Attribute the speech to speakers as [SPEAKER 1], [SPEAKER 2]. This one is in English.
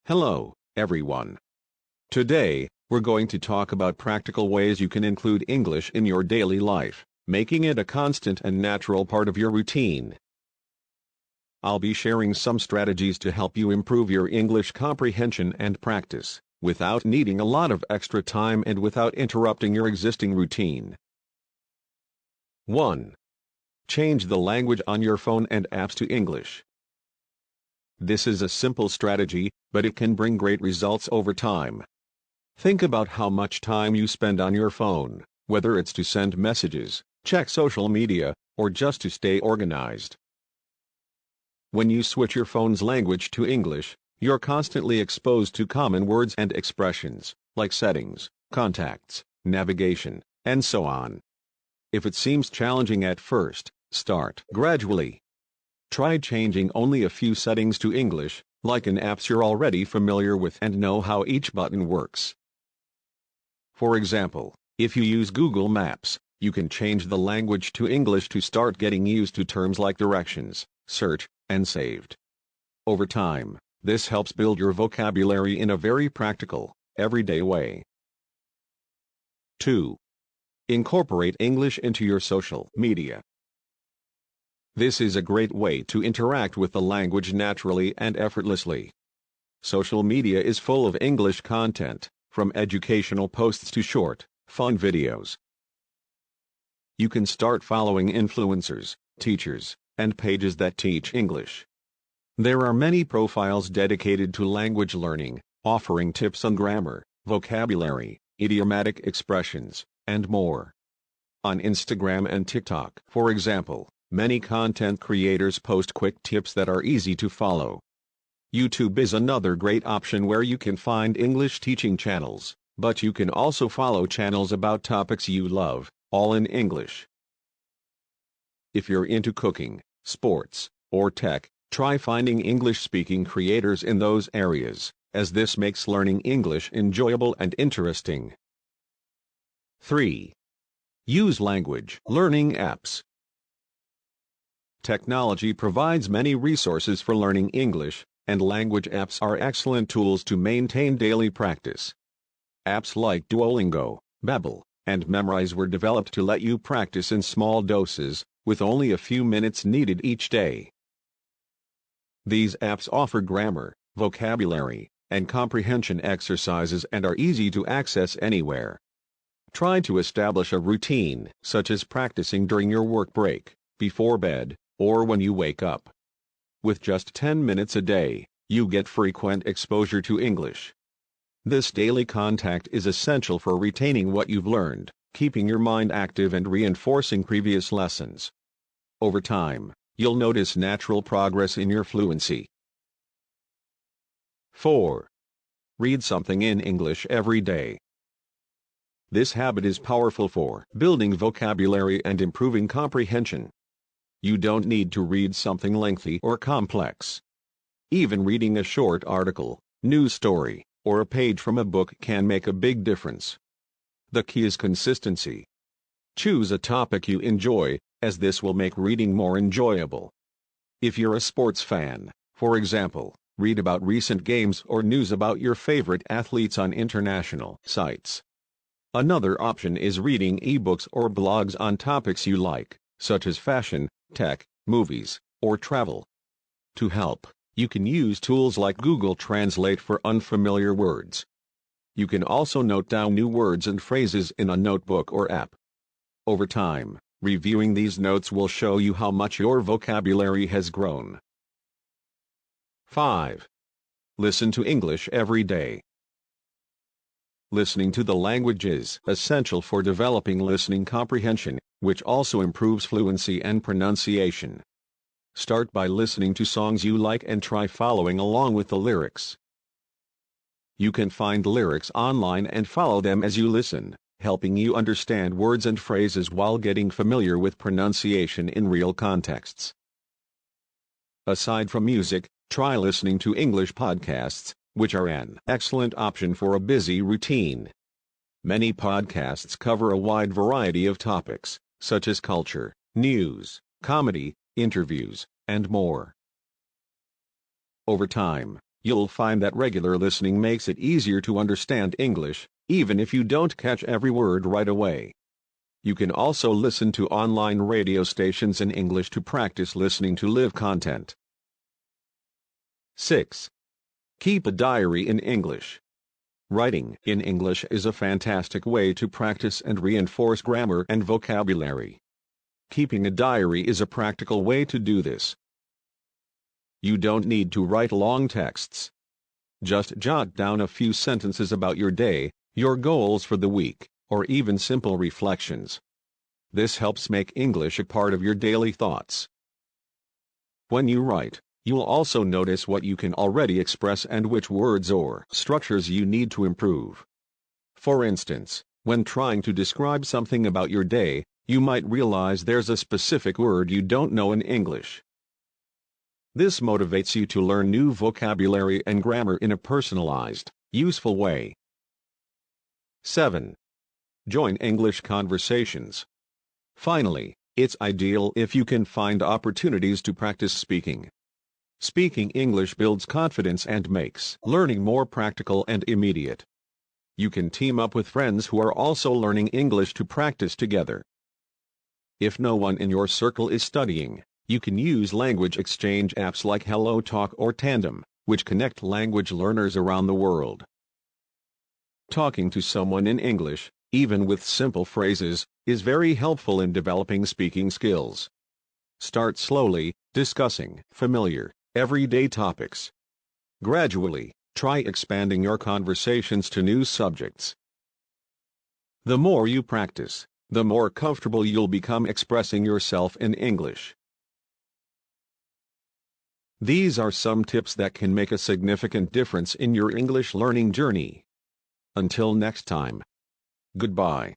[SPEAKER 1] Hello, everyone. Today, we're going to talk about practical ways you can include English in your daily life, making it a constant and natural part of your routine. I'll be sharing some strategies to help you improve your English comprehension and practice, without needing a lot of extra time and without interrupting your existing routine. 1. Change the language on your phone and apps to English. This is a simple strategy, but it can bring great results over time. Think about how much time you spend on your phone, whether it's to send messages, check social media, or just to stay organized. When you switch your phone's language to English, you're constantly exposed to common words and expressions, like settings, contacts, navigation, and so on. If it seems challenging at first, start gradually. Try changing only a few settings to English, like in apps you're already familiar with and know how each button works. For example, if you use Google Maps, you can change the language to English to start getting used to terms like directions, search, and saved. Over time, this helps build your vocabulary in a very practical, everyday way. 2. Incorporate English into your social media. This is a great way to interact with the language naturally and effortlessly. Social media is full of English content, from educational posts to short, fun videos. You can start following influencers, teachers, and pages that teach English. There are many profiles dedicated to language learning, offering tips on grammar, vocabulary, idiomatic expressions, and more. On Instagram and TikTok, for example, many content creators post quick tips that are easy to follow. YouTube is another great option where you can find English teaching channels, but you can also follow channels about topics you love, all in English. If you're into cooking, sports, or tech, try finding English-speaking creators in those areas, as this makes learning English enjoyable and interesting. 3. Use language learning apps. Technology provides many resources for learning English, and language apps are excellent tools to maintain daily practice. Apps like Duolingo, Babbel, and Memrise were developed to let you practice in small doses, with only a few minutes needed each day. These apps offer grammar, vocabulary, and comprehension exercises and are easy to access anywhere. Try to establish a routine, such as practicing during your work break, before bed, or when you wake up. With just 10 minutes a day, you get frequent exposure to English. This daily contact is essential for retaining what you've learned, keeping your mind active and reinforcing previous lessons. Over time, you'll notice natural progress in your fluency. 4. Read something in English every day. This habit is powerful for building vocabulary and improving comprehension. You don't need to read something lengthy or complex. Even reading a short article, news story, or a page from a book can make a big difference. The key is consistency. Choose a topic you enjoy, as this will make reading more enjoyable. If you're a sports fan, for example, read about recent games or news about your favorite athletes on international sites. Another option is reading ebooks or blogs on topics you like, such as fashion, tech, movies, or travel. To help, you can use tools like Google Translate for unfamiliar words. You can also note down new words and phrases in a notebook or app. Over time, reviewing these notes will show you how much your vocabulary has grown. 5. Listen to English every day. Listening to the language is essential for developing listening comprehension, which also improves fluency and pronunciation. Start by listening to songs you like and try following along with the lyrics. You can find lyrics online and follow them as you listen, helping you understand words and phrases while getting familiar with pronunciation in real contexts. Aside from music, try listening to English podcasts, which are an excellent option for a busy routine. Many podcasts cover a wide variety of topics, such as culture, news, comedy, interviews, and more. Over time, You'll find that regular listening makes it easier to understand English, even if you don't catch every word right away. You can also listen to online radio stations in English to practice listening to live content. 6. Keep a diary in English. Writing in English is a fantastic way to practice and reinforce grammar and vocabulary. Keeping a diary is a practical way to do this. You don't need to write long texts. Just jot down a few sentences about your day, your goals for the week, or even simple reflections. This helps make English a part of your daily thoughts. When you write, you'll also notice what you can already express and which words or structures you need to improve. For instance, when trying to describe something about your day, you might realize there's a specific word you don't know in English. This motivates you to learn new vocabulary and grammar in a personalized, useful way. 7. Join English conversations. Finally, it's ideal if you can find opportunities to practice speaking. Speaking English builds confidence and makes learning more practical and immediate. You can team up with friends who are also learning English to practice together. If no one in your circle is studying, you can use language exchange apps like HelloTalk or Tandem, which connect language learners around the world. Talking to someone in English, even with simple phrases, is very helpful in developing speaking skills. Start slowly, discussing familiar, everyday topics. Gradually, try expanding your conversations to new subjects. The more you practice, the more comfortable you'll become expressing yourself in English. These are some tips that can make a significant difference in your English learning journey. Until next time. Goodbye.